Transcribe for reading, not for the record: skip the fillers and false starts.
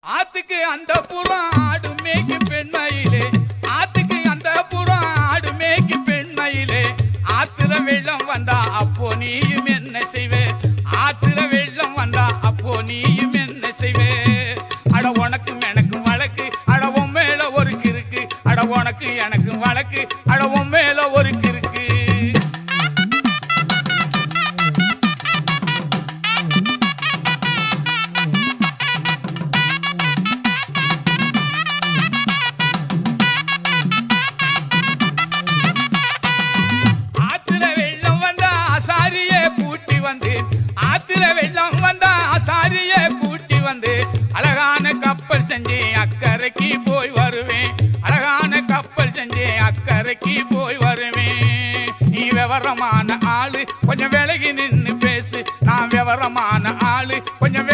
ஆத்துக்கு அந்த புறம் ஆடு மேய்க்கு பெண்மையிலே, ஆத்துக்கு அந்த புறம் ஆடு மேய்க்கு பெண்மையிலே, ஆத்துல வெள்ளம் வந்தா அப்போ நீயும் என்ன செய்வே? ஆத்துல வெள்ளம் வந்தா அப்போ நீயும் என்ன செய்வே? அட உனக்கும் எனக்கும் வழக்கு, அட உன் மேல ஒரு கிறுக்கு, அட உனக்கு எனக்கு வழக்கு, அட உன் மேல ஒரு கிறுக்கு. ஆத்துல வெள்ளம் வந்தா அசாரியே கூட்டி வந்து, ஆத்துல வெள்ளம் வந்தா அசாரியே கூட்டி வந்து, அழகான கப்பல் செஞ்சு அக்கறைக்கு போய் வருவேன், அழகான கப்பல் செஞ்சு அக்கறைக்கு போய் வருவேன். நீ விவரமான ஆளு கொஞ்சம் விலகி நின்னு பேசு, நான் விவரமான ஆளு கொஞ்சம்